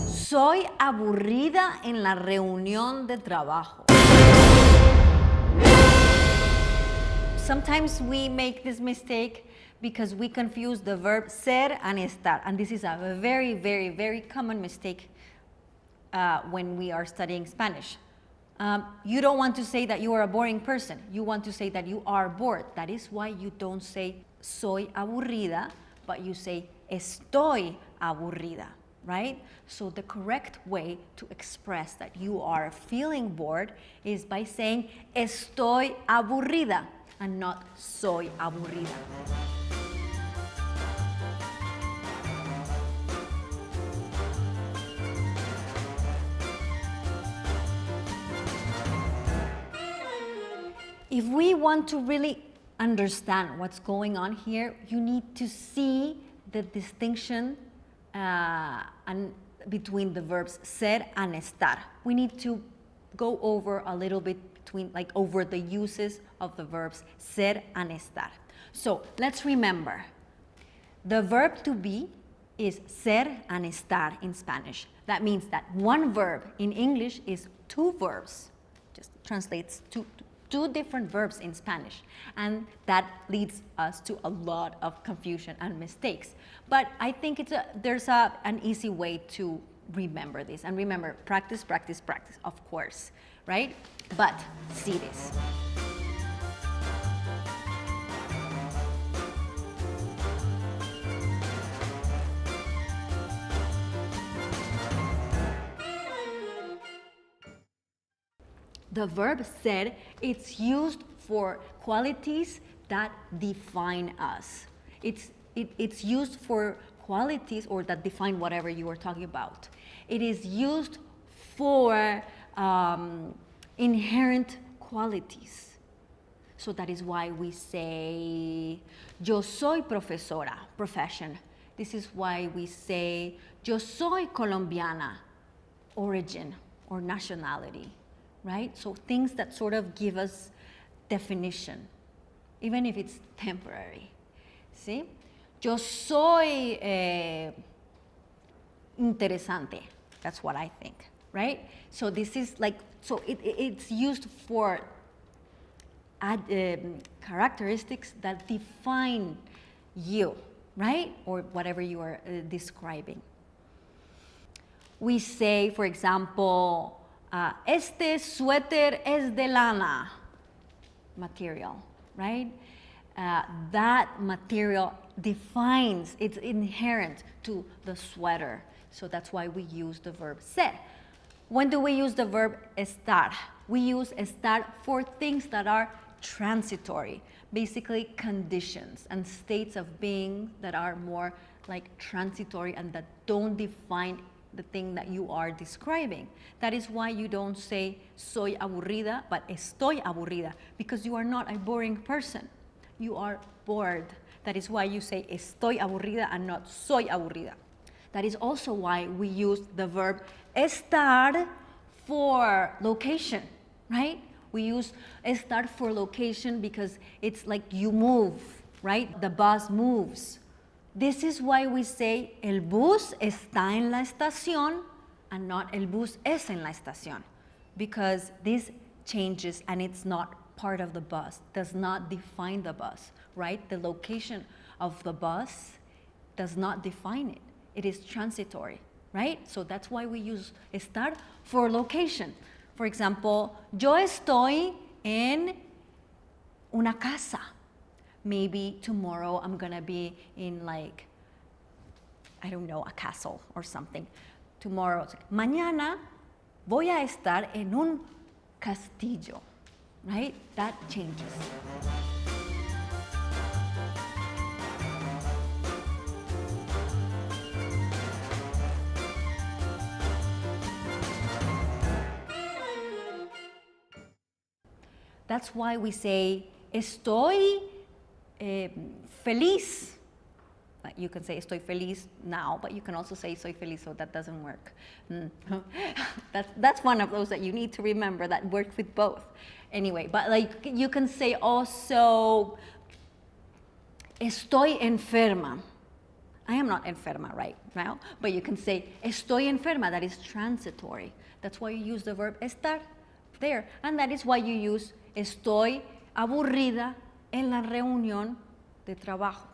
Soy aburrida en la reunión de trabajo. Sometimes we make this mistake because we confuse the verb ser and estar. And this is a very, very, very common mistake when we are studying Spanish. You don't want to say that you are a boring person. You want to say that you are bored. That is why you don't say soy aburrida, but you say estoy aburrida, right? So the correct way to express that you are feeling bored is by saying estoy aburrida and not soy aburrida. If we want to really understand what's going on here, you need to see the distinction between the verbs ser and estar. We need to go over a little bit over the uses of the verbs ser and estar. So let's remember, the verb to be is ser and estar in Spanish. That means that one verb in English is two verbs. Just translates two different verbs in Spanish, and that leads us to a lot of confusion and mistakes. But I think there's an easy way to remember this. And remember, practice, practice, practice, of course, right? But see this. The verb ser, it's used for qualities that define us. It's used for qualities or that define whatever you are talking about. It is used for inherent qualities. So that is why we say, yo soy profesora, profession. This is why we say, yo soy colombiana, origin or nationality. Right? So things that sort of give us definition, even if it's temporary. ¿Sí? Yo soy interesante. That's what I think, right? So this is it's used for characteristics that define you, right? Or whatever you are describing. We say, for example, este suéter es de lana material, right? That material defines, it's inherent to the sweater. So that's why we use the verb ser. When do we use the verb estar? We use estar for things that are transitory, basically conditions and states of being that are more like transitory and that don't define the thing that you are describing. That is why you don't say soy aburrida, but estoy aburrida, because you are not a boring person. You are bored. That is why you say estoy aburrida and not soy aburrida. That is also why we use the verb estar for location, right? We use estar for location because it's like you move, right? The bus moves. This is why we say el bus está en la estación and not el bus es en la estación, because this changes and it's not part of the bus, does not define the bus, right? The location of the bus does not define it. It is transitory, right? So that's why we use estar for location. For example, yo estoy en una casa. Maybe tomorrow I'm gonna be in like, I don't know, a castle or something. Tomorrow, mañana voy a estar en un castillo, right? That changes. That's why we say estoy feliz. You can say estoy feliz now, but you can also say soy feliz, so that doesn't work. That's one of those that you need to remember that work with both. Anyway, but like you can say also estoy enferma. I am not enferma right now, but you can say estoy enferma. That is transitory. That's why you use the verb estar there. And that is why you use estoy aburrida en la reunión de trabajo.